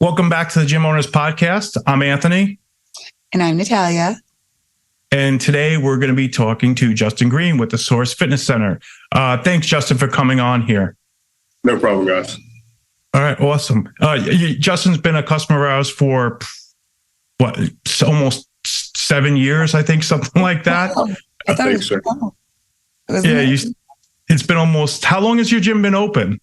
Welcome back to the Gym Owners Podcast. I'm Anthony. And I'm Natalia. And today we're going to be talking to Justin Green with the Source Fitness Center. Thanks, Justin, for coming on here. No problem, guys. All right, awesome. Justin's been a customer of ours for, almost 7 years, I think, something like that. I think so. It's been almost, how long has your gym been open?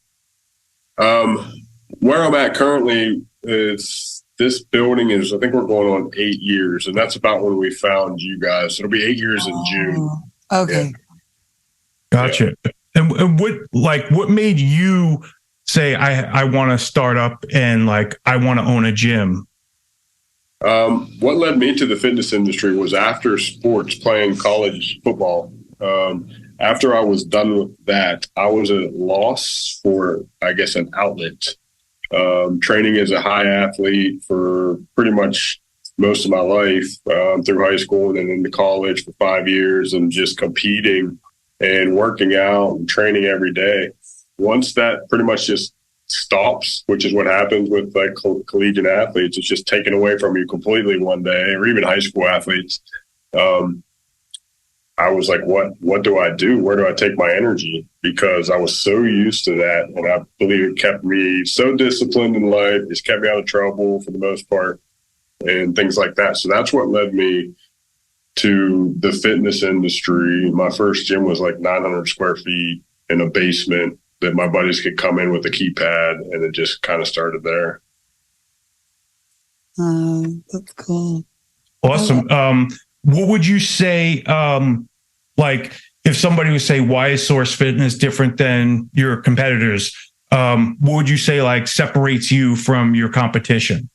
Where I'm at currently is this building is, I think we're going on 8 years, and that's about when we found you guys. It'll be 8 years in June. Okay. Yeah. Gotcha. Yeah. And what made you say, I want to start up and I want to own a gym? What led me to the fitness industry was after sports, playing college football. After I was done with that, I was at a loss for, I guess, an outlet. Training as a high athlete for pretty much most of my life, through high school and then into college for 5 years, and just competing and working out and training every day. Once that pretty much just stops, which is what happens with collegiate athletes, it's just taken away from you completely one day, or even high school athletes. I was like, what do I do? Where do I take my energy? Because I was so used to that. And I believe it kept me so disciplined in life. It's kept me out of trouble for the most part and things like that. So that's what led me to the fitness industry. My first gym was 900 square feet in a basement that my buddies could come in with a keypad, and it just kind of started there. That's cool. Awesome. What would you say, if somebody would say, why is Source Fitness different than your competitors? What would you say separates you from your competition?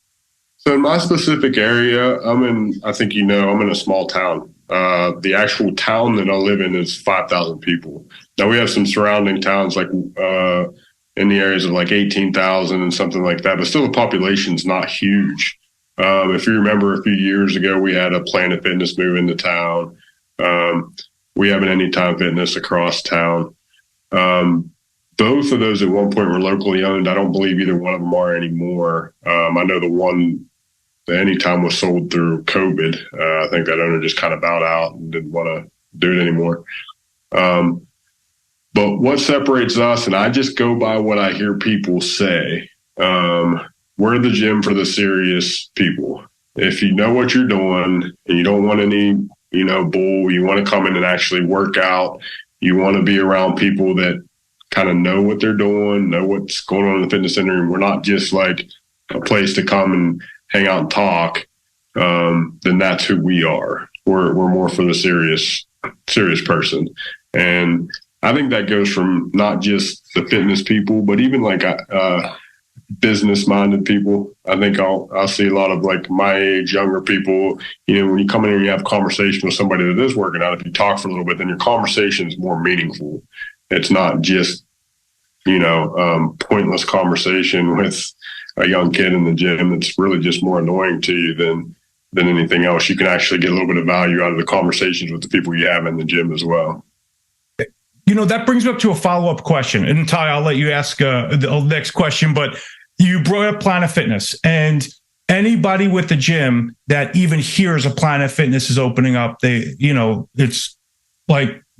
So in my specific area, I'm in a small town. The actual town that I live in is 5,000 people. Now we have some surrounding towns in the areas of 18,000 and something like that, but still the population's not huge. If you remember a few years ago, we had a Planet Fitness move into town. We have an Anytime Fitness across town. Both of those at one point were locally owned. I don't believe either one of them are anymore. I know the Anytime was sold through COVID. I think that owner just kind of bowed out and didn't want to do it anymore. But what separates us, and I just go by what I hear people say, we're the gym for the serious people. If you know what you're doing and you don't want any, bull, you want to come in and actually work out, you want to be around people that kind of know what they're doing, know what's going on in the fitness center. And we're not just a place to come and hang out and talk, then that's who we are. We're more for the serious person. And I think that goes from not just the fitness people, but even business-minded people. I think I'll see a lot of my age, younger people. When you come in and you have a conversation with somebody that is working out, if you talk for a little bit, then your conversation is more meaningful. It's not just pointless conversation with a young kid in the gym that's really just more annoying to you than anything else. You can actually get a little bit of value out of the conversations with the people you have in the gym as well. That brings me up to a follow-up question. And Ty, I'll let you ask the next question, but you brought up Planet Fitness, and anybody with the gym that even hears a Planet Fitness is opening up, it's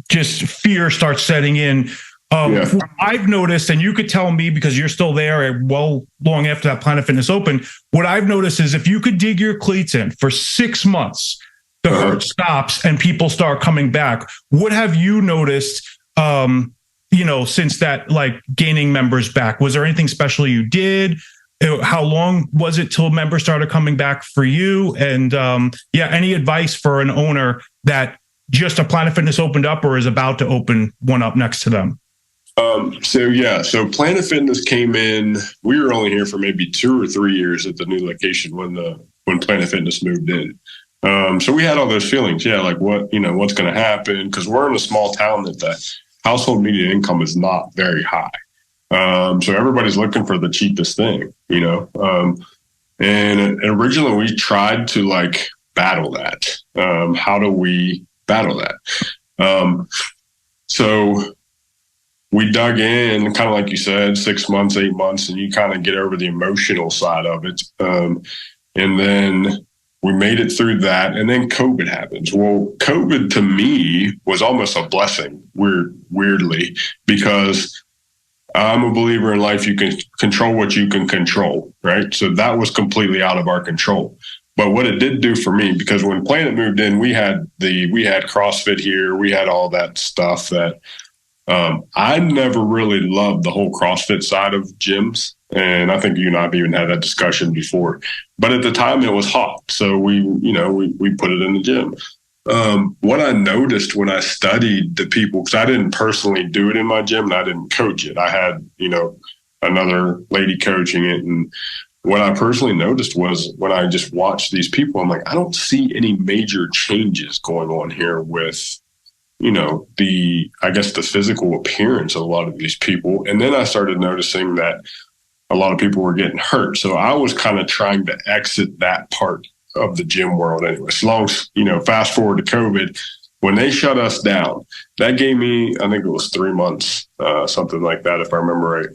just fear starts setting in. What I've noticed, and you could tell me because you're still there long after that Planet Fitness opened, what I've noticed is if you could dig your cleats in for 6 months, the hurt stops and people start coming back. What have you noticed, since that, gaining members back? Was there anything special you did? How long was it till members started coming back for you? And any advice for an owner that just a Planet Fitness opened up or is about to open one up next to them? So Planet Fitness came in. We were only here for maybe 2 or 3 years at the new location when Planet Fitness moved in. So we had all those feelings. What's going to happen? Because we're in a small town that the household median income is not very high. So everybody's looking for the cheapest thing, and originally we tried to battle that. How do we battle that? So we dug in, kind of like you said, 6 months, 8 months, and you kind of get over the emotional side of it. And then we made it through that, and then COVID happens. Well, COVID to me was almost a blessing, weirdly, because I'm a believer in life. You can control what you can control, right? So that was completely out of our control. But what it did do for me, because when Planet moved in, we had CrossFit here, we had all that stuff that I never really loved the whole CrossFit side of gyms. And I think you and I have even had that discussion before. But at the time it was hot. So we put it in the gym. What I noticed when I studied the people, because I didn't personally do it in my gym and I didn't coach it. I had, another lady coaching it. And what I personally noticed was when I just watched these people, I'm like, I don't see any major changes going on here with, the physical appearance of a lot of these people. And then I started noticing that a lot of people were getting hurt. So I was kind of trying to exit that part of the gym world anyway. As long as, fast forward to COVID, when they shut us down, that gave me, I think it was 3 months, something like that, if I remember right.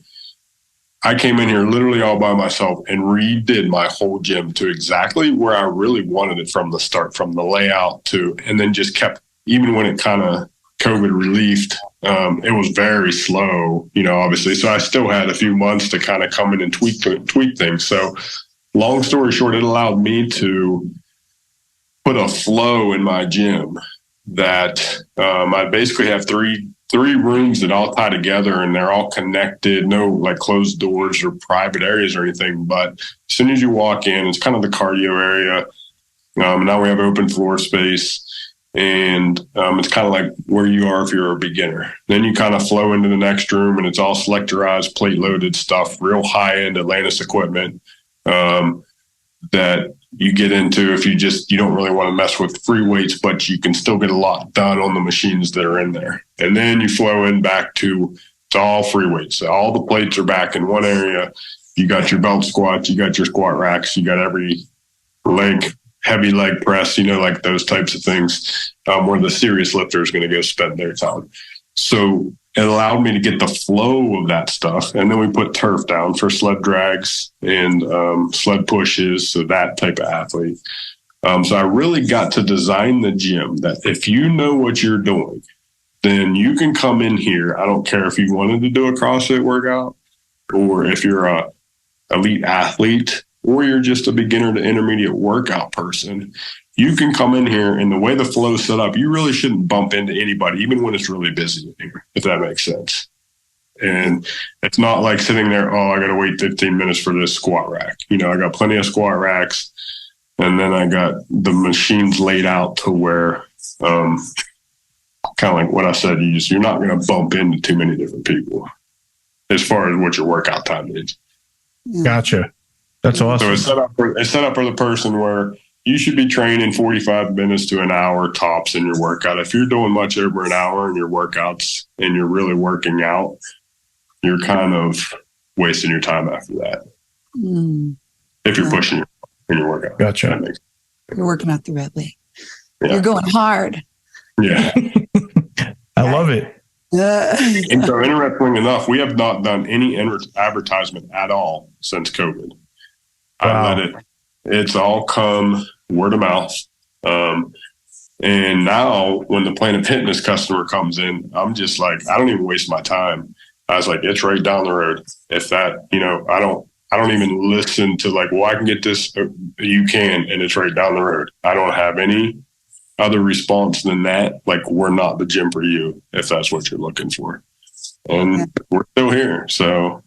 I came in here literally all by myself and redid my whole gym to exactly where I really wanted it from the start, from the layout to, and then just kept, even when it kind of COVID relieved, it was very slow, obviously. So I still had a few months to kind of come in and tweak things. So long story short, it allowed me to put a flow in my gym that I basically have three rooms that all tie together and they're all connected, no like closed doors or private areas or anything. But as soon as you walk in, it's kind of the cardio area. Now we have open floor space. And it's kind of like where you are if you're a beginner. Then you kind of flow into the next room and it's all selectorized, plate loaded stuff, real high end Atlantis equipment that you get into if you don't really want to mess with free weights, but you can still get a lot done on the machines that are in there. And then you flow in back to all free weights. So all the plates are back in one area. You got your belt squats, you got your squat racks, you got every heavy leg press, like those types of things where the serious lifter is going to go spend their time. So it allowed me to get the flow of that stuff. And then we put turf down for sled drags and sled pushes. So that type of athlete. So I really got to design the gym that if you know what you're doing, then you can come in here. I don't care if you wanted to do a CrossFit workout or if you're a elite athlete, or you're just a beginner to intermediate workout person, you can come in here and the way the flow is set up, you really shouldn't bump into anybody, even when it's really busy, if that makes sense. And it's not like sitting there, I got to wait 15 minutes for this squat rack. I got plenty of squat racks. And then I got the machines laid out to where, kind of like what I said, you're not going to bump into too many different people as far as what your workout time is. Gotcha. That's awesome. So it's set up for the person where you should be training 45 minutes to an hour tops in your workout. If you're doing much over an hour in your workouts and you're really working out, you're kind of wasting your time after that. If you're pushing in your workout. Gotcha. You're working out the right way. Yeah. You're going hard. Yeah. I love it. And so interestingly enough, we have not done any advertisement at all since COVID. Wow. It's all come word of mouth. And now when the Planet Fitness customer comes in, I'm just like, I don't even waste my time. I was like, it's right down the road. If that, I don't even listen to like, well, I can get this. You can, and it's right down the road. I don't have any other response than that. Like, we're not the gym for you, if that's what you're looking for. And we're still here. So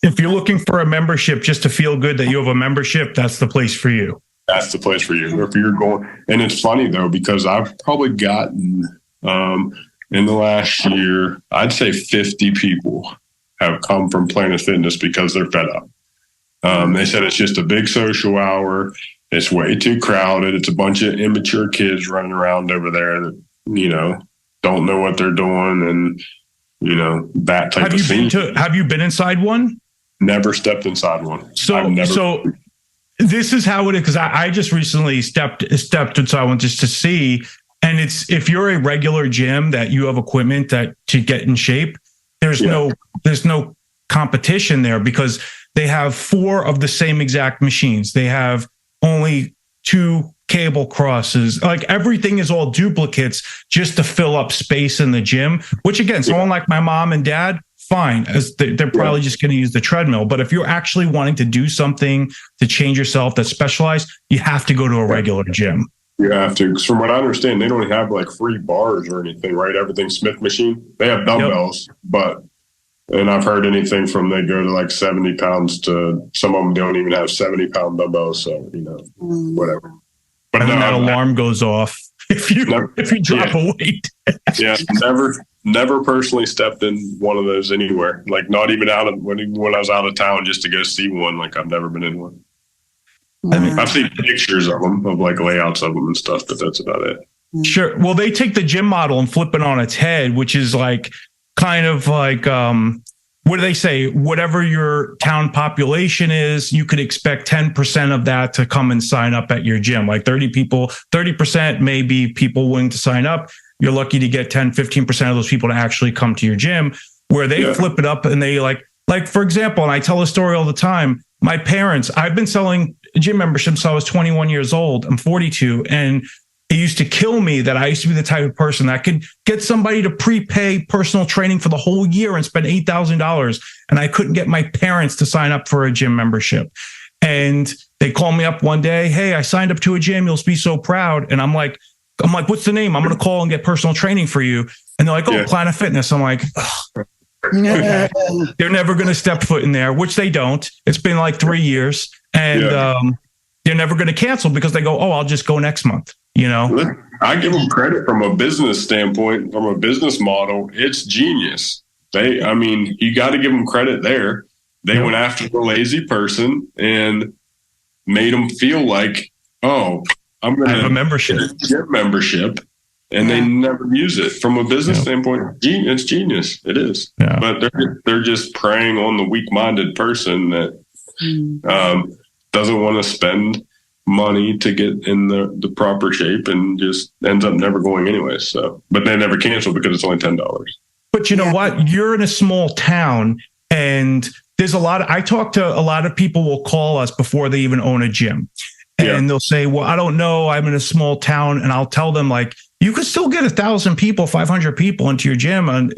if you're looking for a membership just to feel good that you have a membership, that's the place for you. That's the place for you. If you're going, and it's funny though, because I've probably gotten in the last year, I'd say 50 people have come from Planet Fitness because they're fed up. They said it's just a big social hour. It's way too crowded. It's a bunch of immature kids running around over there that, don't know what they're doing. And, that type of thing. Have you been inside one? Never stepped inside one. So this is how it is. Cause I just recently stepped inside one just to see. And it's, if you're a regular gym that you have equipment that to get in shape, there's no competition there because they have 4 of the same exact machines. They have only 2 cable crosses. Like everything is all duplicates just to fill up space in the gym, which again, someone like my mom and dad, fine, as they're probably just going to use the treadmill. But if you're actually wanting to do something to change yourself that's specialized, you have to go to a regular gym. You have to. 'Cause from what I understand, they don't have like free bars or anything, right? Everything's Smith machine. They have dumbbells, and I've heard anything from they go to like 70 pounds to some of them don't even have 70-pound dumbbells. So, whatever. But and then that alarm goes off if you drop a weight. Never personally stepped in one of those anywhere. Like not even when I was out of town just to go see one. Like I've never been in one. I mean, I've seen pictures of them, of like layouts of them and stuff, but that's about it. Sure. Well, they take the gym model and flip it on its head, which is like kind of like, what do they say? Whatever your town population is, you could expect 10% of that to come and sign up at your gym. Like 30% may be people willing to sign up. You're lucky to get 10, 15% of those people to actually come to your gym, where they flip it up and they like, for example, and I tell a story all the time, my parents, I've been selling gym memberships since I was 21 years old. I'm 42. And it used to kill me that I used to be the type of person that could get somebody to prepay personal training for the whole year and spend $8,000. And I couldn't get my parents to sign up for a gym membership. And they called me up one day. Hey, I signed up to a gym. You'll be so proud. And I'm like, what's the name? I'm going to call and get personal training for you. And they're like, Planet Fitness. I'm like, they're never going to step foot in there, which they don't. It's been like 3 years. And they're never going to cancel because they go, I'll just go next month. I give them credit from a business standpoint, from a business model. It's genius. You got to give them credit there. They went after the lazy person and made them feel like, I'm going to have a membership. Gym membership, and they never use it. From a business standpoint, it's genius. It is. Yeah. But they're just preying on the weak-minded person that doesn't want to spend money to get in the proper shape and just ends up never going anyway. So, but they never cancel because it's only $10. But you know what? You're in a small town, and there's I talk to a lot of people will call us before they even own a gym. And they'll say, well, I don't know, I'm in a small town. And I'll tell them, like, you could still get 1,000 people, 500 people into your gym. And,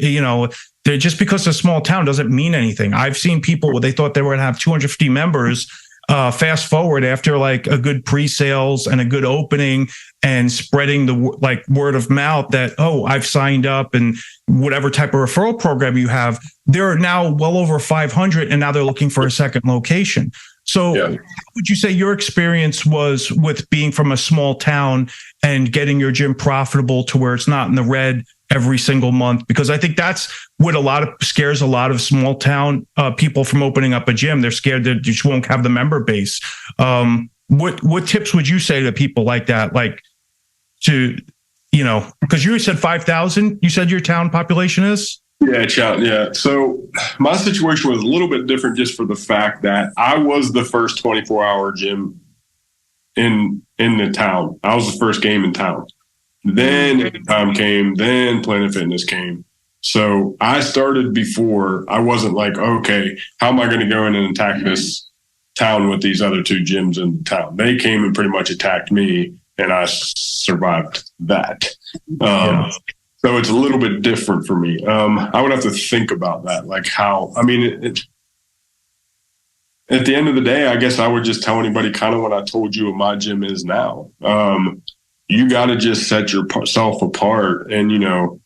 just because it's a small town doesn't mean anything. I've seen people where they thought they were going to have 250 members. Fast forward after like a good pre-sales and a good opening and spreading the word of mouth that, I've signed up, and whatever type of referral program you have, they're now well over 500 and now they're looking for a second location. So how would you say your experience was with being from a small town and getting your gym profitable to where it's not in the red every single month? Because I think that's what scares a lot of small town people from opening up a gym. They're scared that you just won't have the member base. What tips would you say to people like that? Like because you said 5,000, you said your town population is? Yeah. So my situation was a little bit different just for the fact that I was the first 24-hour gym in the town. I was the first game in town. Then time came, then Planet Fitness came. So I started before. I wasn't like, okay, how am I going to go in and attack this town with these other 2 gyms in town? They came and pretty much attacked me, and I survived that. So it's a little bit different for me. I would have to think about that. Like how, at the end of the day, I guess I would just tell anybody kind of what I told you what my gym is now. You got to just set yourself apart and,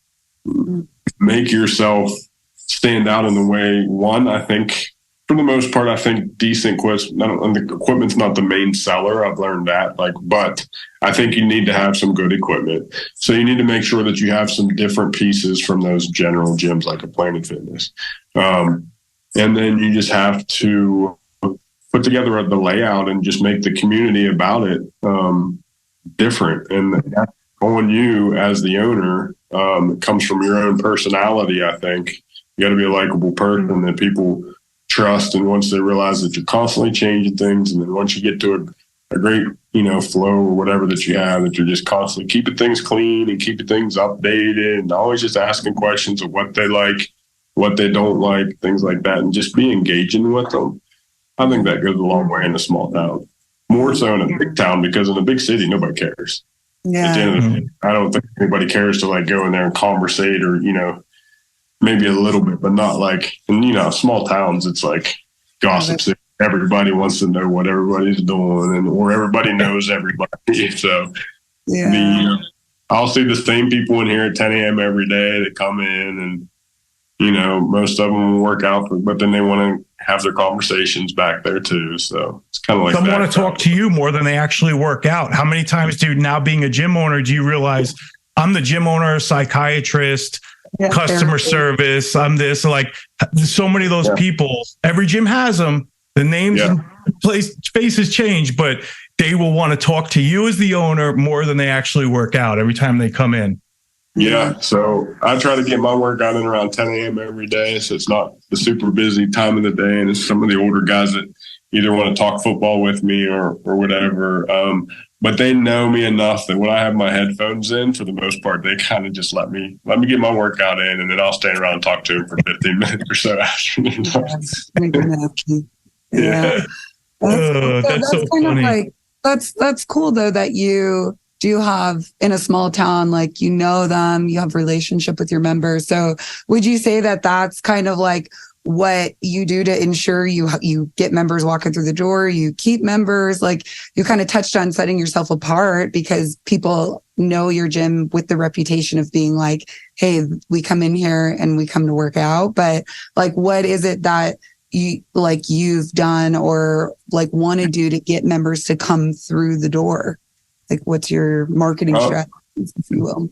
make yourself stand out in the way. One, I think for the most part, I think decent the equipment's not the main seller. I've learned that, but I think you need to have some good equipment. So you need to make sure that you have some different pieces from those general gyms, like a Planet Fitness. And then you just have to put together the layout and just make the community about it different. And that's on you as the owner. It comes from your own personality, I think. You got to be a likable person that people trust. And once they realize that you're constantly changing things, and then once you get to a great, flow or whatever that you have, that you're just constantly keeping things clean and keeping things updated and always just asking questions of what they like, what they don't like, things like that, and just be engaging with them. I think that goes a long way in a small town. More so in a big town, because in a big city, nobody cares. Yeah. At the end of the day, I don't think anybody cares to like go in there and conversate, or, you know, maybe a little bit, but not like, and you know, small towns, it's like gossip. Everybody wants to know what everybody's doing, and or everybody knows everybody. So I'll see the same people in here at 10 a.m. every day that come in, and you know, most of them will work out, but then they want to have their conversations back there too. So it's kind of like some want to talk to you more than they actually work out. How many times, dude, now being a gym owner, do you realize I'm the gym owner, psychiatrist, customer service, I'm this, like so many of those people, every gym has them, the names and faces change, but they will want to talk to you as the owner more than they actually work out every time they come in. Yeah, so I try to get my workout in around 10 a.m. every day, so it's not the super busy time of the day, and it's some of the older guys that either want to talk football with me or whatever. But they know me enough that when I have my headphones in, for the most part, they kind of just let me get my workout in, and then I'll stand around and talk to them for 15 minutes or so after. That's so funny. That's cool though, that you do have in a small town, like, you know them, you have relationship with your members. So would you say that that's kind of like what you do to ensure you get members walking through the door, you keep members? Like, you kind of touched on setting yourself apart because people know your gym with the reputation of being like, hey, we come in here and we come to work out. But like, what is it that you've done or like want to do to get members to come through the door? Like, what's your marketing strategy, if you will?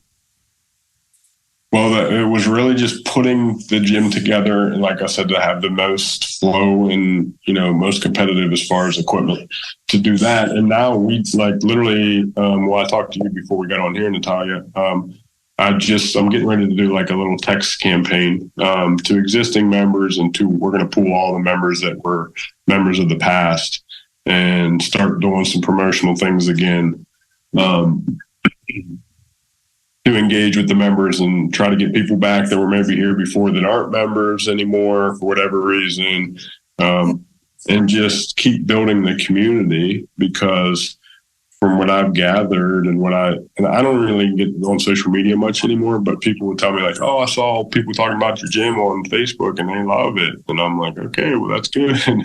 Well, it was really just putting the gym together, and like I said, to have the most flow and, you know, most competitive as far as equipment to do that. And now we like literally, I talked to you before we got on here, Natalia. I'm getting ready to do like a little text campaign to existing members, and we're going to pool all the members that were members of the past and start doing some promotional things again. To engage with the members and try to get people back that were maybe here before that aren't members anymore for whatever reason, and just keep building the community, because from what I've gathered and I don't really get on social media much anymore, but people would tell me like, oh, I saw people talking about your gym on Facebook and they love it. And I'm like, okay, well, that's good. I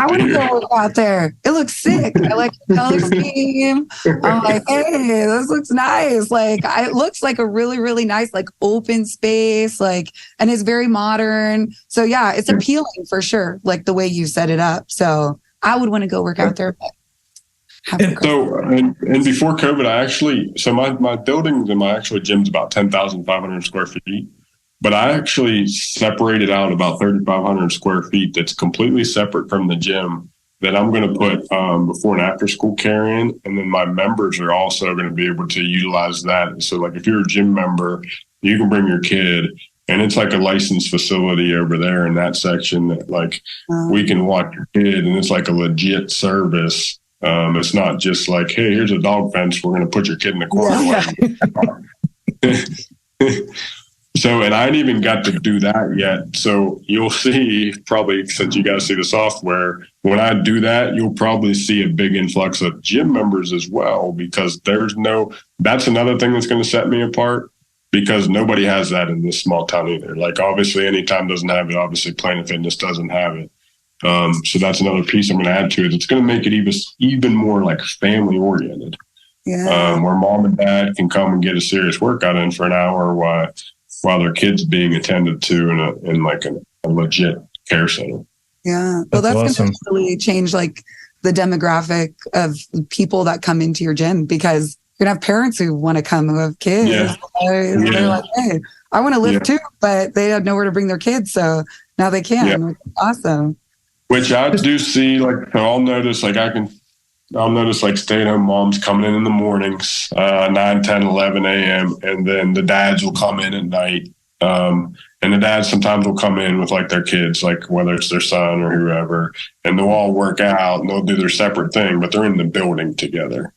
want to go out there. It looks sick. I like the color scheme. I'm like, hey, this looks nice. Like, it looks like a really, really nice, like open space, like, and it's very modern. So yeah, it's appealing for sure. Like the way you set it up. So I would want to go work out there. And before COVID, my building and my actual gym's about 10,500 square feet, but I actually separated out about 3,500 square feet that's completely separate from the gym that I'm going to put before and after school care in. And then my members are also going to be able to utilize that. So like if you're a gym member, you can bring your kid, and it's like a licensed facility over there in that section that like we can watch your kid, and it's like a legit service. It's not just like, hey, here's a dog fence, we're going to put your kid in the corner. So, and I ain't even got to do that yet. So you'll see, probably since you guys see the software, when I do that, you'll probably see a big influx of gym members as well, because that's another thing that's going to set me apart, because nobody has that in this small town either. Like obviously Anytime doesn't have it. Obviously Planet Fitness doesn't have it. So that's another piece I'm going to add to it. It's going to make it even more like family oriented, where mom and dad can come and get a serious workout in for an hour while their kids being attended to in like a legit care center. Yeah. Well, that's awesome. Going to really change like the demographic of people that come into your gym, because you're going to have parents who want to come who have kids. Yeah. They're like, hey, I want to live too, but they have nowhere to bring their kids. So now they can. Yeah. Awesome. Which I do see, like, I'll notice like stay-at-home moms coming in the mornings, 9, 10, 11 a.m., and then the dads will come in at night. And the dads sometimes will come in with like their kids, like whether it's their son or whoever, and they'll all work out and they'll do their separate thing, but they're in the building together.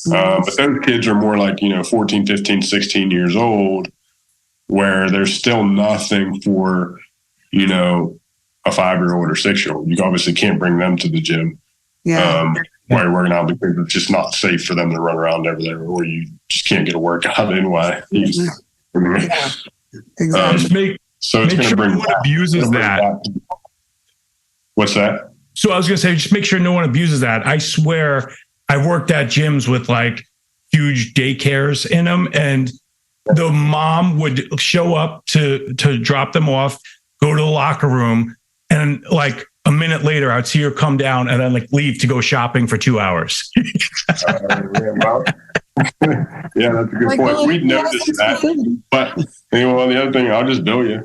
But those kids are more like, 14, 15, 16 years old, where there's still nothing for you know, a 5-year-old or 6-year-old. You obviously can't bring them to the gym while you're working out because it's just not safe for them to run around over there, or you just can't get a workout anyway. Exactly. So it's going to bring no one abuses that. What's that? So I was going to say, just make sure no one abuses that. I swear, I worked at gyms with like huge daycares in them, and the mom would show up to drop them off, go to the locker room, and like a minute later, I'd see her come down and then like leave to go shopping for 2 hours. Yeah, that's a good point. We'd noticed that. But the other thing, I'll just bill you.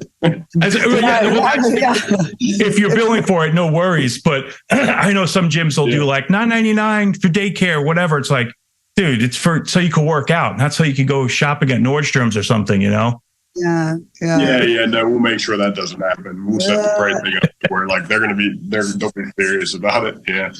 If you're billing for it, no worries. But I know some gyms will do like $9.99 for daycare, whatever. It's like, dude, it's so you can work out, not so you can go shopping at Nordstrom's or something, you know? Yeah. No, we'll make sure that doesn't happen. We'll set the price thing up where like they'll be serious about it. Yeah.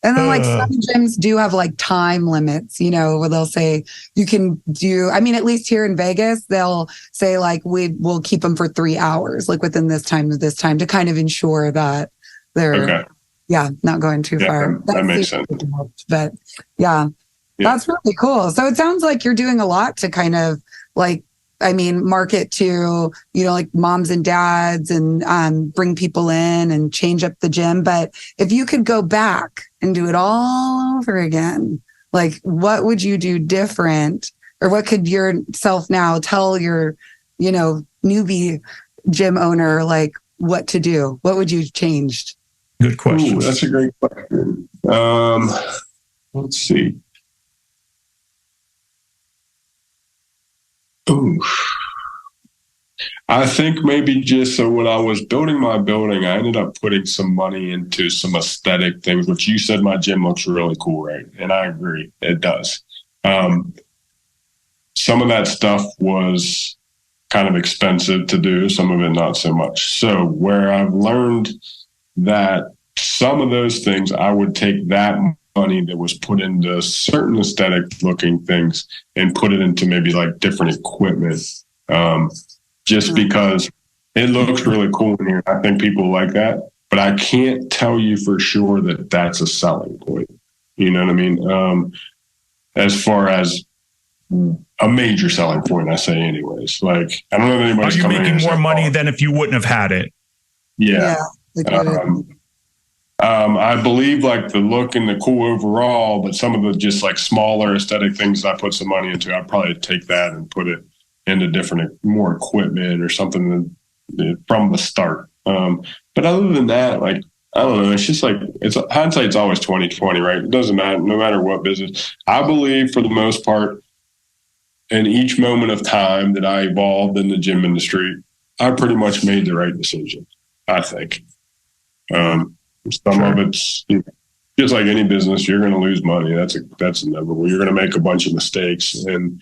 And then like some gyms do have like time limits, you know, where they'll say you can do, I mean, at least here in Vegas, they'll say like, we'll keep them for 3 hours, like within this time to kind of ensure that they're, not going too far. That makes sense. But that's really cool. So it sounds like you're doing a lot to kind of like, I mean, market to, you know, like moms and dads and bring people in and change up the gym. But if you could go back and do it all over again, like what would you do different? Or what could yourself now tell your, you know, newbie gym owner, like what to do? What would you change? Good question. Ooh, that's a great question. Let's see. Ooh. I think maybe just so when I was building my building, I ended up putting some money into some aesthetic things, which you said my gym looks really cool, right? And I agree, it does. Some of that stuff was kind of expensive to do, some of it not so much. So where I've learned that some of those things, I would take that money that was put into certain aesthetic looking things and put it into maybe like different equipment, just because it looks really cool in here. I think people like that, but I can't tell you for sure that that's a selling point. You know what I mean? As far as a major selling point, I say anyways, like, I don't know if anybody's coming in. Are you making more money than if you wouldn't have had it? Yeah. I believe like the look and the cool overall, but some of the just like smaller aesthetic things I put some money into, I'd probably take that and put it into different, more equipment or something from the start. But other than that, like, I don't know, it's just like, hindsight's always 20/20, right? It doesn't matter, no matter what business. I believe for the most part, in each moment of time that I evolved in the gym industry, I pretty much made the right decision, I think. Some of it's just like any business, you're going to lose money. That's inevitable. You're going to make a bunch of mistakes. And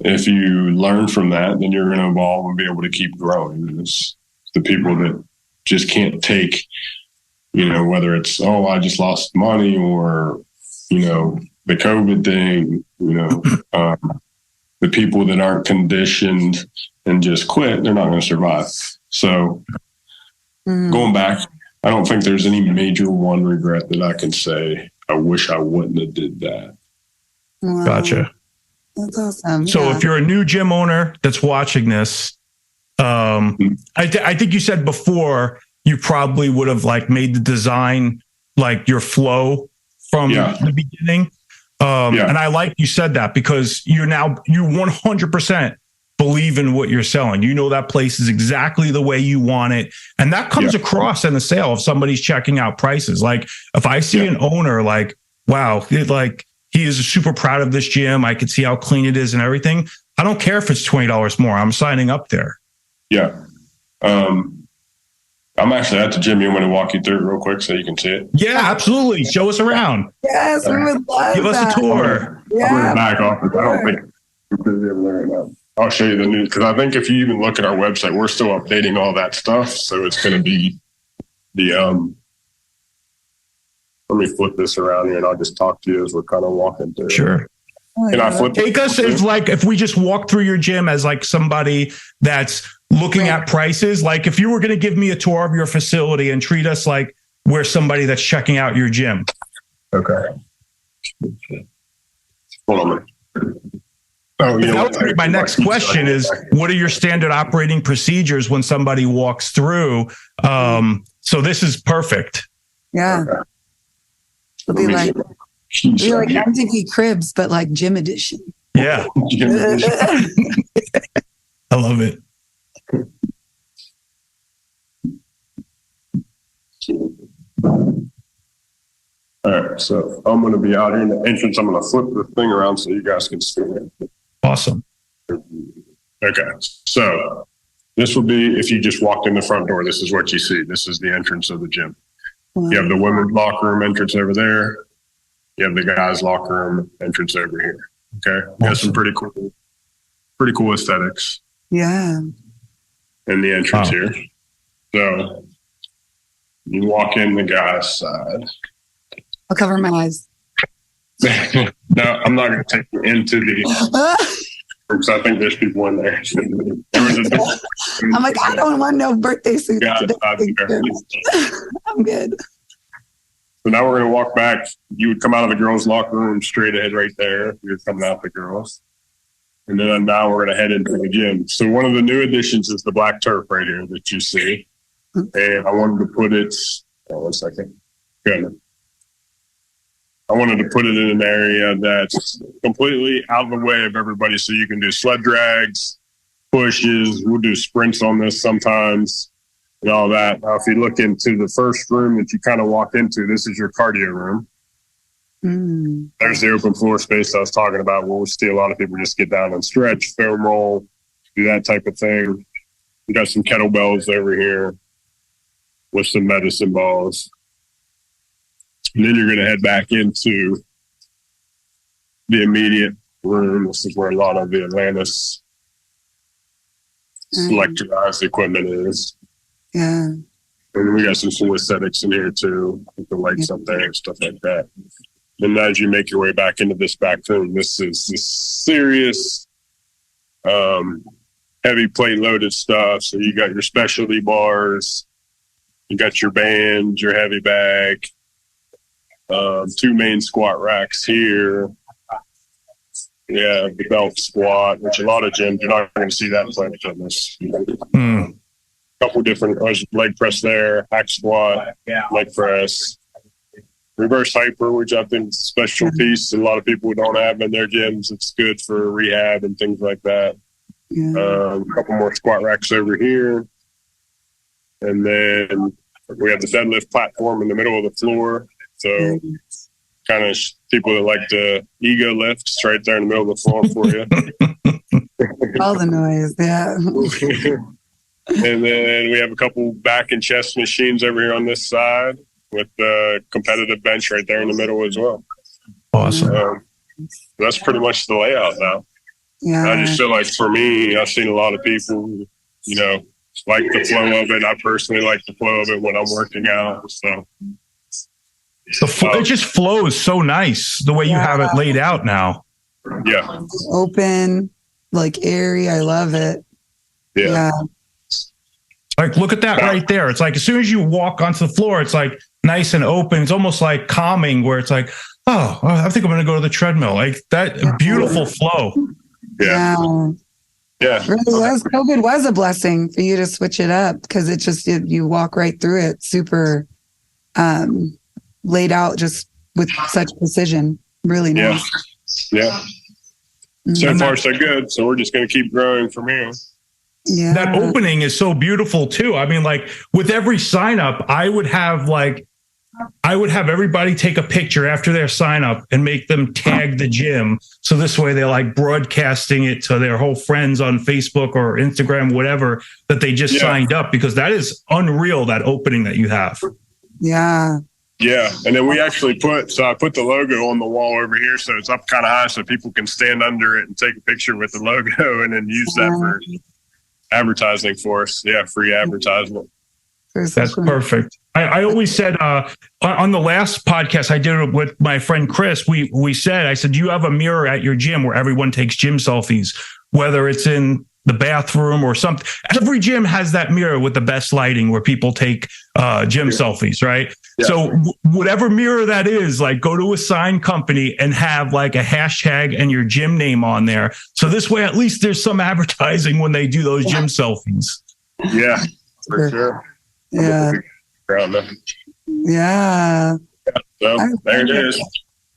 if you learn from that, then you're going to evolve and be able to keep growing. And it's the people that just can't take, you know, whether it's, I just lost money or, you know, the COVID thing, you know, the people that aren't conditioned and just quit, they're not going to survive. So going back, I don't think there's any major one regret that I can say, I wish I wouldn't have did that. Wow. Gotcha. That's awesome. So if you're a new gym owner that's watching this, I think you said before you probably would have like made the design like your flow from the beginning. And I like you said that because you 100% believe in what you're selling. You know that place is exactly the way you want it. And that comes across in the sale if somebody's checking out prices. Like if I see an owner like, wow, he is super proud of this gym. I could see how clean it is and everything. I don't care if it's $20 more. I'm signing up there. Yeah. I'm actually at the gym. You want to walk you through it real quick so you can see it? Yeah, absolutely. Show us around. Yes, we would love Give us a tour. I'm in the back office. I don't think we're busy over there right now. I'll show you the news because I think if you even look at our website, we're still updating all that stuff. So it's going to be the let me flip this around here and I'll just talk to you as we're kind of walking through. Sure. Can I flip? Take us if we just walk through your gym as like somebody that's looking at prices. Like if you were going to give me a tour of your facility and treat us like we're somebody that's checking out your gym. Okay. Hold on. Oh, my next question is, what are your standard operating procedures when somebody walks through? So this is perfect. Yeah. Okay. It'll be like MTV Cribs, but like gym edition. Yeah. I love it. All right, so I'm going to be out here in the entrance. I'm going to flip the thing around so you guys can see it. Awesome. Okay, so this will be if you just walked in the front door. This is what you see. This is the entrance of the gym. Wow. You have the women's locker room entrance over there. You have the guys' locker room entrance over here. Okay, we got some pretty cool aesthetics. Yeah. In the entrance here. So you walk in the guy's side. I'll cover my eyes. No, I'm not going to take you into the because I think there's people in there. I'm like, I don't want no birthday suit today. I'm good. So now we're going to walk back. You would come out of the girls' locker room straight ahead right there. You're coming out the girls. And then now we're going to head into the gym. So one of the new additions is the black turf right here that you see. And I wanted to put it, one second. Good. I wanted to put it in an area that's completely out of the way of everybody. So you can do sled drags, pushes. We'll do sprints on this sometimes and all that. Now, if you look into the first room that you kind of walk into, this is your cardio room. Mm. There's the open floor space I was talking about where we'll see a lot of people just get down and stretch, foam roll, do that type of thing. We got some kettlebells over here with some medicine balls. And then you're going to head back into the immediate room. This is where a lot of the Atlantis selectorized equipment is. Yeah. And we got some cool aesthetics in here too, with the lights up there and stuff like that. And as you make your way back into this back room, this is this serious, heavy plate loaded stuff. So you got your specialty bars, you got your bands, your heavy bag, 2 main squat racks here. Yeah, the belt squat, which a lot of gyms, you're not going to see that in Planet Fitness. Mm. Couple different leg press there, hack squat, leg press, reverse hyper, which I think is a special piece. A lot of people don't have in their gyms. It's good for rehab and things like that. A couple more squat racks over here. And then we have the deadlift platform in the middle of the floor. So kind of people that like to ego lift, it's right there in the middle of the floor for you. All the noise, yeah. And then we have a couple back and chest machines over here on this side with the competitive bench right there in the middle as well. Awesome. That's pretty much the layout now. Yeah. I just feel like for me, I've seen a lot of people, like the flow of it. I personally like the flow of it when I'm working out. So it just flows so nice the way you have it laid out now. Yeah. Open, like airy. I love it. Yeah. Like, look at that right there. It's like as soon as you walk onto the floor, it's like nice and open. It's almost like calming where it's like, oh, I think I'm going to go to the treadmill. Like that beautiful flow. Yeah. Yeah. Really was. COVID was a blessing for you to switch it up because it just, you walk right through it super laid out just with such precision. Really nice. Yeah. So far, so good. So we're just going to keep growing from here. Yeah. That opening is so beautiful too. I mean, like with every sign up, I would have everybody take a picture after their sign up and make them tag the gym. So this way they're like broadcasting it to their whole friends on Facebook or Instagram, whatever, that they just signed up, because that is unreal, that opening that you have. Yeah. Yeah. And then we actually I put the logo on the wall over here. So it's up kind of high so people can stand under it and take a picture with the logo and then use that for advertising for us. Yeah. Free advertisement. That's perfect. I always said on the last podcast I did it with my friend Chris, I said, you have a mirror at your gym where everyone takes gym selfies, whether it's in the bathroom or something. Every gym has that mirror with the best lighting where people take gym selfies, right? Yeah. So whatever mirror that is, like go to a sign company and have like a hashtag and your gym name on there. So this way, at least there's some advertising when they do those gym selfies. Yeah, for sure. Yeah. Yeah. So there it is.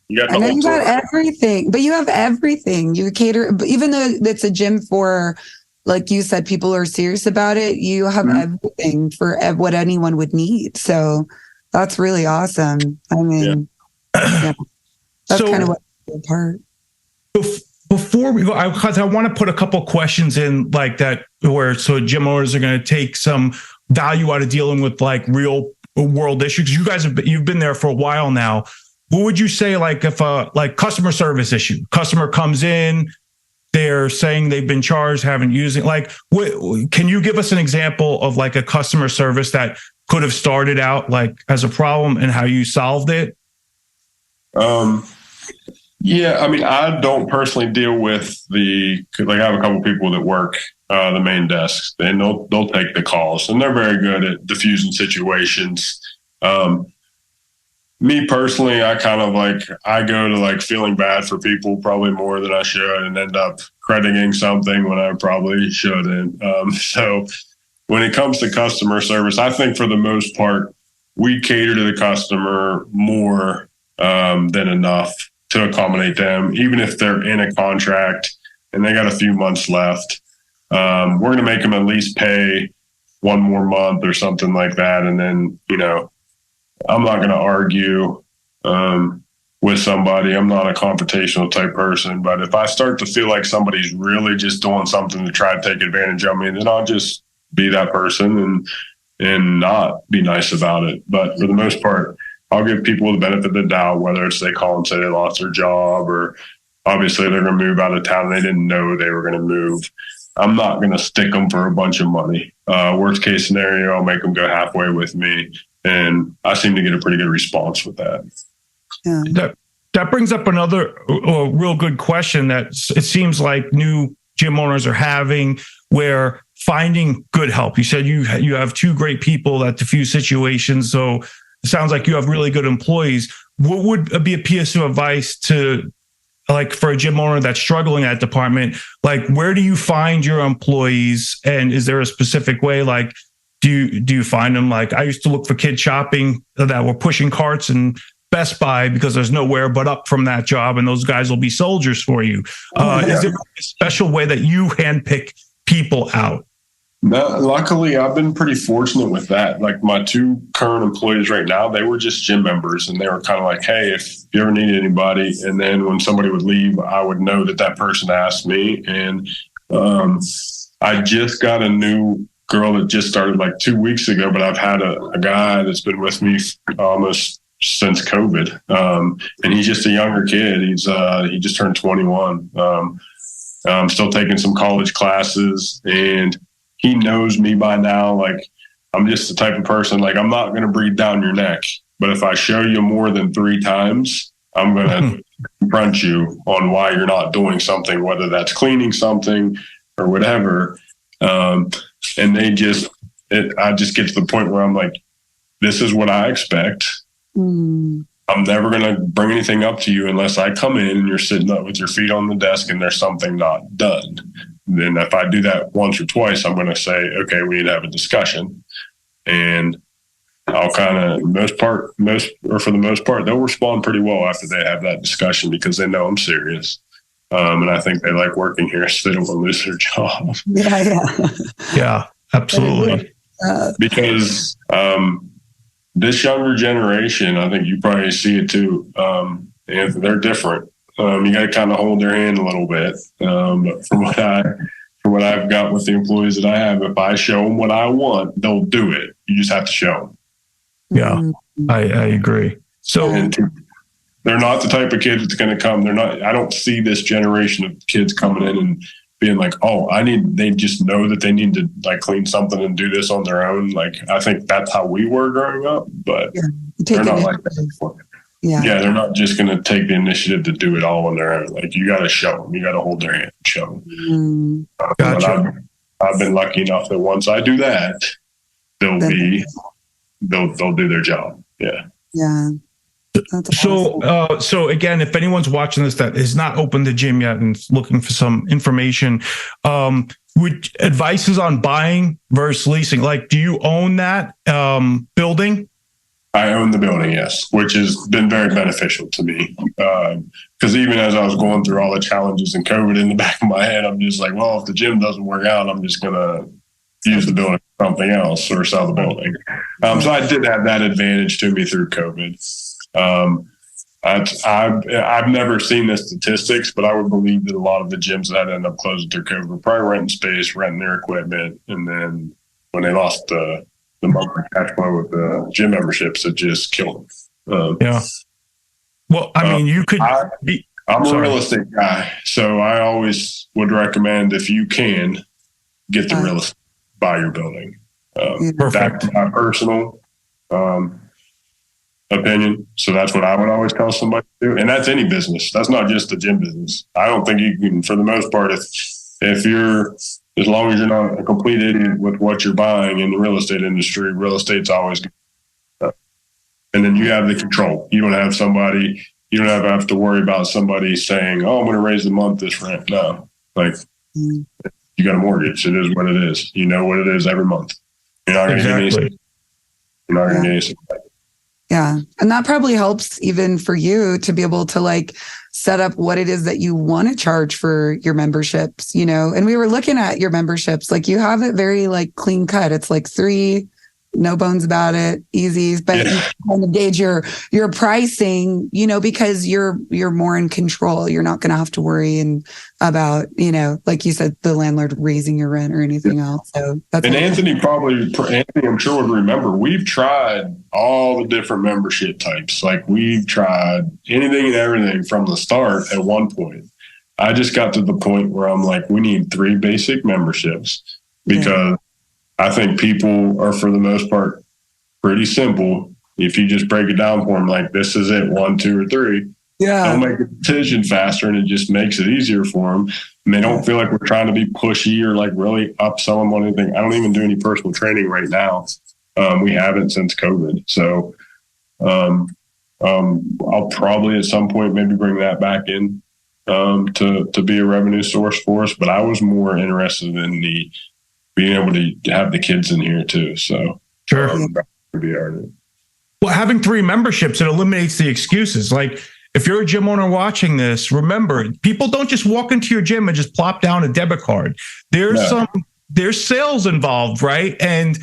You got everything, but you have everything. You cater, even though it's a gym for, like you said, people are serious about it. You have everything for what anyone would need. So that's really awesome. I mean, yeah. That's kind of what the part. Before we go, I want to put a couple questions in like that, so gym owners are going to take some value out of dealing with like real world issues. You guys you've been there for a while now. What would you say, like if like customer service issue, customer comes in, they're saying they've been charged, haven't used it. Like, can you give us an example of like a customer service that could have started out like as a problem and how you solved it? Yeah, I mean, I don't personally deal with I have a couple people that work the main desks, and they'll take the calls, and they're very good at diffusing situations. Me personally, I kind of I go to feeling bad for people probably more than I should, and end up crediting something when I probably shouldn't. So when it comes to customer service, I think for the most part, we cater to the customer more than enough to accommodate them, even if they're in a contract and they got a few months left. We're going to make them at least pay one more month or something like that. And then, I'm not going to argue with somebody. I'm not a confrontational type person, but if I start to feel like somebody's really just doing something to try to take advantage of me, then I'll just be that person and not be nice about it. But for the most part, I'll give people the benefit of the doubt, whether it's they call and say they lost their job, or obviously they're going to move out of town and they didn't know they were going to move. I'm not going to stick them for a bunch of money. Worst case scenario, I'll make them go halfway with me. And I seem to get a pretty good response with that. Yeah. That brings up another real good question that it seems like new gym owners are having, where finding good help. You said you have two great people that diffuse situations. So it sounds like you have really good employees. What would be a piece of advice to, for a gym owner that's struggling in that department? Like, where do you find your employees? And is there a specific way? Like, do you find them? Like, I used to look for kids shopping that were pushing carts in Best Buy because there's nowhere but up from that job, and those guys will be soldiers for you. Is there a special way that you handpick people out? No, luckily, I've been pretty fortunate with that. Like my two current employees right now, they were just gym members, and they were kind of like, hey, if you ever need anybody. And then when somebody would leave, I would know that person asked me. And I just got a new girl that just started 2 weeks ago, but I've had a guy that's been with me almost since COVID. And he's just a younger kid. He just turned 21. I'm still taking some college classes, and he knows me by now. I'm just the type of person, I'm not going to breathe down your neck, but if I show you more than 3 times, I'm going to confront you on why you're not doing something, whether that's cleaning something or whatever. And I just get to the point where I'm like, this is what I expect. I'm never going to bring anything up to you unless I come in and you're sitting up with your feet on the desk and there's something not done. Then if I do that once or twice, I'm going to say, okay, we need to have a discussion. And I'll kind of, for the most part, they'll respond pretty well after they have that discussion because they know I'm serious. And I think they like working here, so they don't want to lose their job. Yeah, absolutely. Because this younger generation, I think you probably see it too, and they're different. You got to kind of hold their hand a little bit. But from what I've got with the employees that I have, if I show them what I want, they'll do it. You just have to show them. Yeah, I agree. So they're not the type of kid that's going to come. I don't see this generation of kids coming in and being like, oh, they just know that they need to like clean something and do this on their own. Like, I think that's how we were growing up, but they're not like that. Yeah, they're not just going to take the initiative to do it all on their own. Like, you got to show them. You got to hold their hand and show them. Gotcha. I've been lucky enough that once I do that, they'll do their job. Yeah. Yeah. That's awesome. So again, if anyone's watching this that is not opened the gym yet and is looking for some information, would advices on buying versus leasing? Like, do you own that building? I own the building, yes, which has been very beneficial to me. Because even as I was going through all the challenges and COVID in the back of my head, I'm just like, well, if the gym doesn't work out, I'm just going to use the building for something else or sell the building. So I did have that advantage to me through COVID. I've never seen the statistics, but I would believe that a lot of the gyms that end up closing through COVID were probably renting space, renting their equipment, and then when they lost the monthly cash flow with the gym memberships, it just killed them. Yeah. Well, I mean, you could be. I'm a real estate guy, so I always would recommend, if you can, get the real estate, buy your building. That's my personal opinion. So that's what I would always tell somebody to do. And that's any business. That's not just the gym business. I don't think you can, for the most part, if you're, as long as you're not a complete idiot with what you're buying in the real estate industry, real estate's always good. And then you have the control. You don't have have to worry about somebody saying, oh, I'm going to raise the month this rent. No, like you got a mortgage. It is what it is. You know what it is every month. You're not going to get anything. You're not going to get anything. Yeah. And that probably helps even for you to be able to like set up what it is that you want to charge for your memberships, you know? And we were looking at your memberships, like you have it very like clean cut. It's like 3, no bones about it, easy, but you kind of gauge your pricing, you know, because you're more in control. You're not going to have to worry about, you know, like you said, the landlord raising your rent or anything else. So that's Anthony, I'm sure would remember, we've tried all the different membership types. Like we've tried anything and everything from the start. At one point, I just got to the point where I'm like, we need 3 basic memberships because I think people are, for the most part, pretty simple. If you just break it down for them, like, this is it, 1, 2, or 3. Yeah. They'll make a decision faster, and it just makes it easier for them. And they don't feel like we're trying to be pushy or like really upsell them on anything. I don't even do any personal training right now. We haven't since COVID. So I'll probably at some point maybe bring that back in to be a revenue source for us. But I was more interested in being able to have the kids in here too. So sure. Well, having 3 memberships, it eliminates the excuses. Like if you're a gym owner watching this, remember, people don't just walk into your gym and just plop down a debit card. There's sales involved, right? And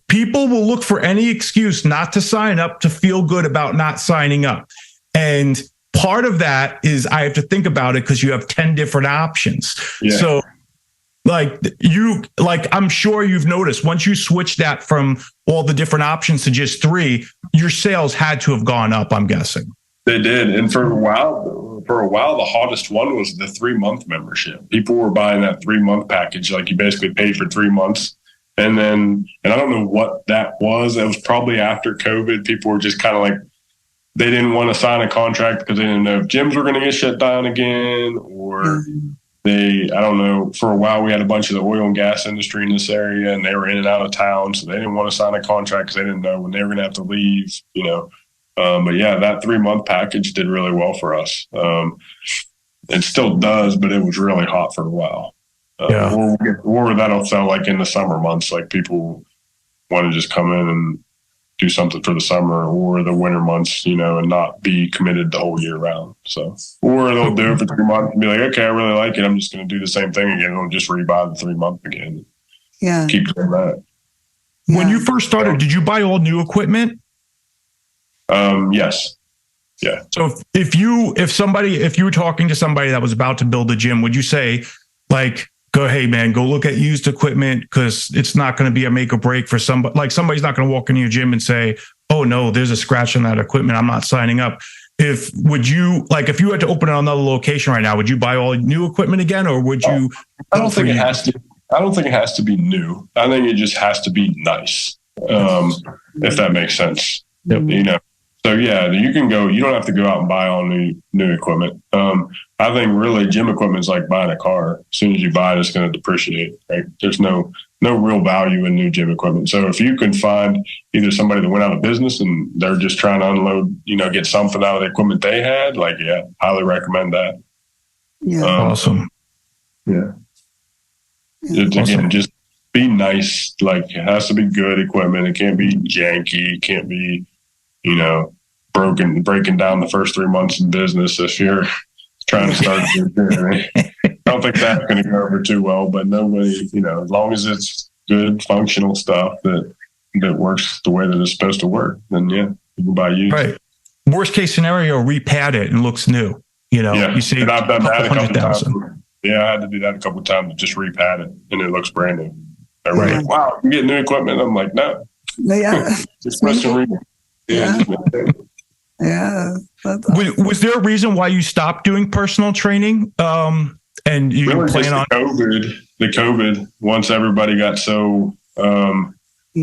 people will look for any excuse not to sign up to feel good about not signing up. And part of that is I have to think about it because you have 10 different options. Yeah. So I'm sure you've noticed once you switch that from all the different options to just 3, your sales had to have gone up, I'm guessing. They did. And for a while, the hottest one was the 3-month membership. People were buying that 3-month package. Like you basically paid for 3 months. And I don't know what that was. It was probably after COVID. People were just kind of like, they didn't want to sign a contract because they didn't know if gyms were going to get shut down again or I don't know, for a while we had a bunch of the oil and gas industry in this area and they were in and out of town. So they didn't want to sign a contract because they didn't know when they were going to have to leave, you know. But yeah, that 3-month package did really well for us. It still does, but it was really hot for a while. Or that'll sell like in the summer months, like people want to just come in and do something for the summer or the winter months, you know, and not be committed the whole year round. So, or they'll do it for 3 months and be like, okay, I really like it. I'm just going to do the same thing again. I'll just rebuy the 3-month again. Yeah. Keep doing that. When you first started, did you buy all new equipment? Yes. Yeah. So if you were talking to somebody that was about to build a gym, would you say like, hey man, go look at used equipment because it's not going to be a make or break for somebody. Like somebody's not going to walk into your gym and say, oh no, there's a scratch on that equipment, I'm not signing up. would you like if you had to open another location right now, would you buy all new equipment again, or would you? I don't think it has to. I don't think it has to be new. I think it just has to be nice, if that makes sense. Yep. You know. So yeah, you can go. You don't have to go out and buy all new equipment. I think really gym equipment is like buying a car. As soon as you buy it, it's going to depreciate. Right? There's no real value in new gym equipment. So if you can find either somebody that went out of business and they're just trying to unload, get something out of the equipment they had, like highly recommend that. Yeah. Awesome. Yeah. Awesome. Again, just be nice. Like it has to be good equipment. It can't be janky. It can't be, breaking down the first 3 months in business if you're trying to start your journey. I don't think that's going to go over too well, but nobody, as long as it's good functional stuff that works the way that it's supposed to work, then you can buy used. Right. Worst case scenario, repad it and looks new. You see, and I've done that a couple times. Yeah, I had to do that a couple of times to just repad it, and it looks brand new. Everybody's like, wow, you can get new equipment. I'm like, no. Yeah. Just press the ring. Yeah. Yeah. Was there a reason why you stopped doing personal training? And you really plan on the COVID, once everybody got so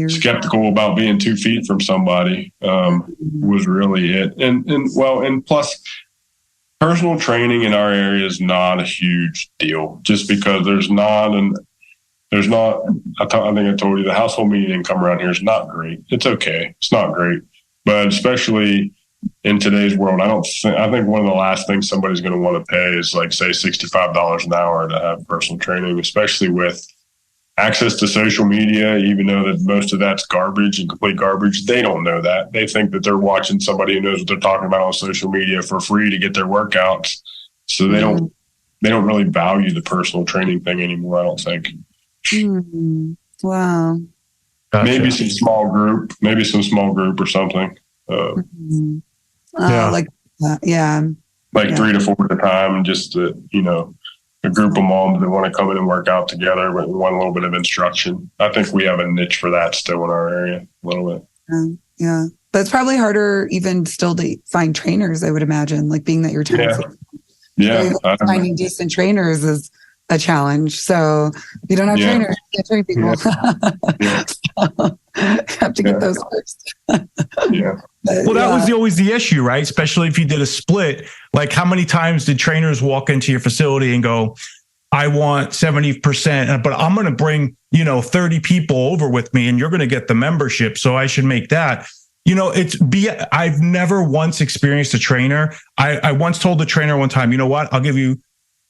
skeptical about being 2 feet from somebody, was really it. And plus personal training in our area is not a huge deal just because I think I told you the household median income around here is not great. It's okay. It's not great, but especially in today's world, I think one of the last things somebody's going to want to pay is like say $65 an hour to have personal training, especially with access to social media, even though that most of that's garbage and complete garbage. They don't know that. They think that they're watching somebody who knows what they're talking about on social media for free to get their workouts. So they don't really value the personal training thing anymore, I don't think. Mm-hmm. Wow. Gotcha. Maybe some small group or something. Like 3 to 4 at a time, and just a group of moms that want to come in and work out together, but want a little bit of instruction. I think we have a niche for that still in our area, a little bit. Yeah. But it's probably harder even still to find trainers, I would imagine, like being that you're talented. Yeah. Finding decent trainers is a challenge. So if you don't have trainers, you can't train people. So you have to get those first. Well, that was always the issue, right? Especially if you did a split. Like, how many times did trainers walk into your facility and go, I want 70%, but I'm going to bring, 30 people over with me and you're going to get the membership. So I should make that. I've never once experienced a trainer. I once told the trainer one time, you know what?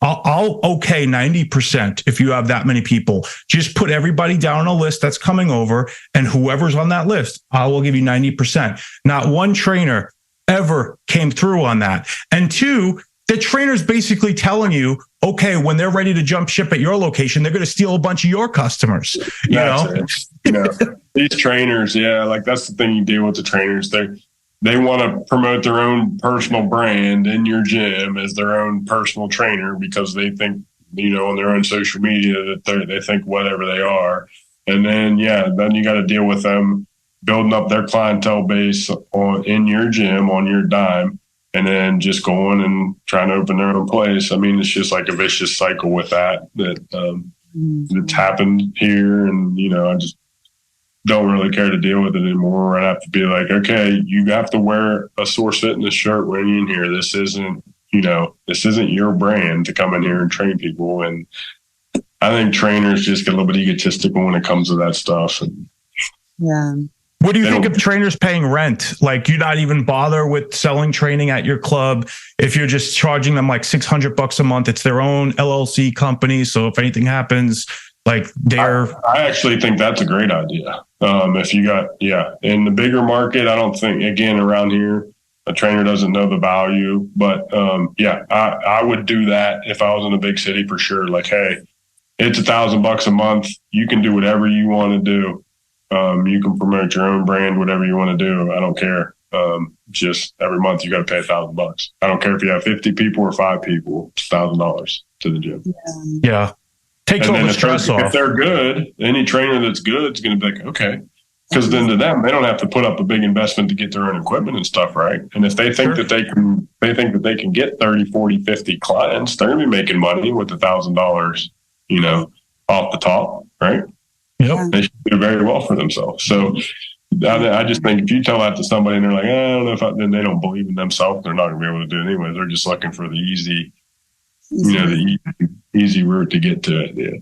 I'll okay 90% if you have that many people. Just put everybody down on a list that's coming over, and whoever's on that list, I will give you 90%. Not one trainer ever came through on that. And two, the trainer's basically telling you, okay, when they're ready to jump ship at your location, they're going to steal a bunch of your customers. These trainers, like that's the thing you deal with the trainers. They want to promote their own personal brand in your gym as their own personal trainer because they think, on their own social media that they think whatever they are. And then, then you got to deal with them building up their clientele base in your gym on your dime, and then just going and trying to open their own place. I mean, it's just like a vicious cycle with that's happened here. And, I just don't really care to deal with it anymore. I have to be like, okay, you have to wear a Source Fitness shirt when you're in here. This isn't your brand to come in here and train people. And I think trainers just get a little bit egotistical when it comes to that stuff. What do you think of trainers paying rent? Like, you not even bother with selling training at your club if you're just charging them like $600 a month. It's their own LLC company. So if anything happens, like I actually think that's a great idea. If you got, in the bigger market, I don't think, again, around here, a trainer doesn't know the value, but I would do that if I was in a big city for sure. Like, hey, it's $1,000 a month. You can do whatever you want to do. You can promote your own brand, whatever you want to do. I don't care. Just every month you got to pay $1,000. I don't care if you have 50 people or 5 people. It's $1,000 to the gym. Yeah. Takes all the stress off. If they're good, any trainer that's good is going to be like, okay, Because then to them, they don't have to put up a big investment to get their own equipment and stuff, right? And if they think that they can get 30, 40, 50 clients, they're gonna be making money with $1,000, off the top, right? Yep. They should do very well for themselves. So I just think if you tell that to somebody and they're like, I don't know then they don't believe in themselves, they're not gonna be able to do it anyway. They're just looking for the easy route to get to it. Yeah.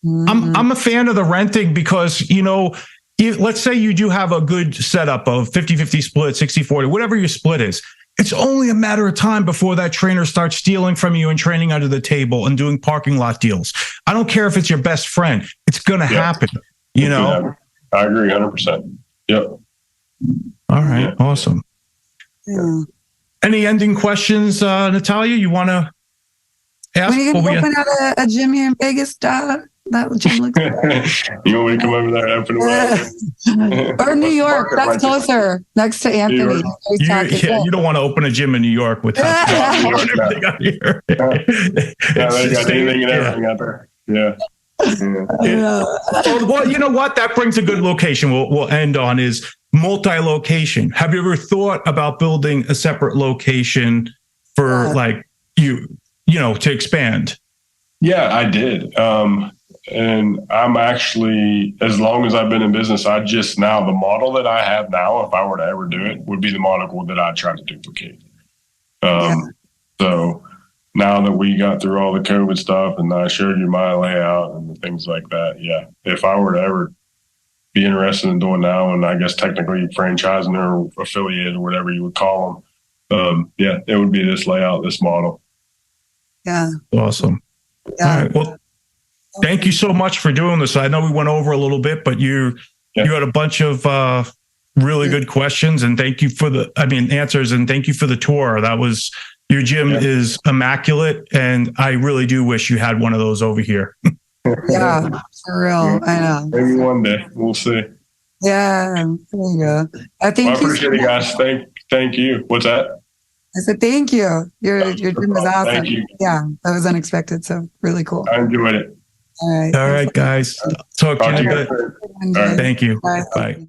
Mm-hmm. I'm a fan of the renting because, let's say you do have a good setup of 50-50 split, 60-40, whatever your split is. It's only a matter of time before that trainer starts stealing from you and training under the table and doing parking lot deals. I don't care if it's your best friend. It's going to happen, I agree 100%. Yep. All right. Yeah. Awesome. Yeah. Any ending questions, Natalia, you want to ask? When are you going to open out a gym here in Vegas, Dad? That gym looks good. You want me to come over there and open it Or New York. That's closer. Next to Anthony. You don't want to open a gym in New York with everything out here. They got anything and everything out there. Yeah. Well, you know what? That brings a good location. We'll end on is multi-location. Have you ever thought about building a separate location for to expand? Yeah, I did. And I'm actually, as long as I've been in business, the model that I have now, if I were to ever do it, would be the model that I'd try to duplicate. So now that we got through all the COVID stuff and I showed you my layout and things like that, if I were to ever be interested in doing now, and I guess technically franchising or affiliate or whatever you would call them, it would be this layout, this model. Yeah. Awesome. Yeah. All right. Well, thank you so much for doing this. I know we went over a little bit, but you had a bunch of really good questions, and thank you for answers, and thank you for the tour. Your gym is immaculate, and I really do wish you had one of those over here. Yeah, for real. I know. Maybe one day. We'll see. Yeah, there you go. I appreciate it, guys. Thank you. What's that? I said, thank you. Your gym was awesome. Thank you. Yeah, that was unexpected. So really cool. I enjoyed it. All right, guys. Talk to you. All right. Thank you. Bye. Bye.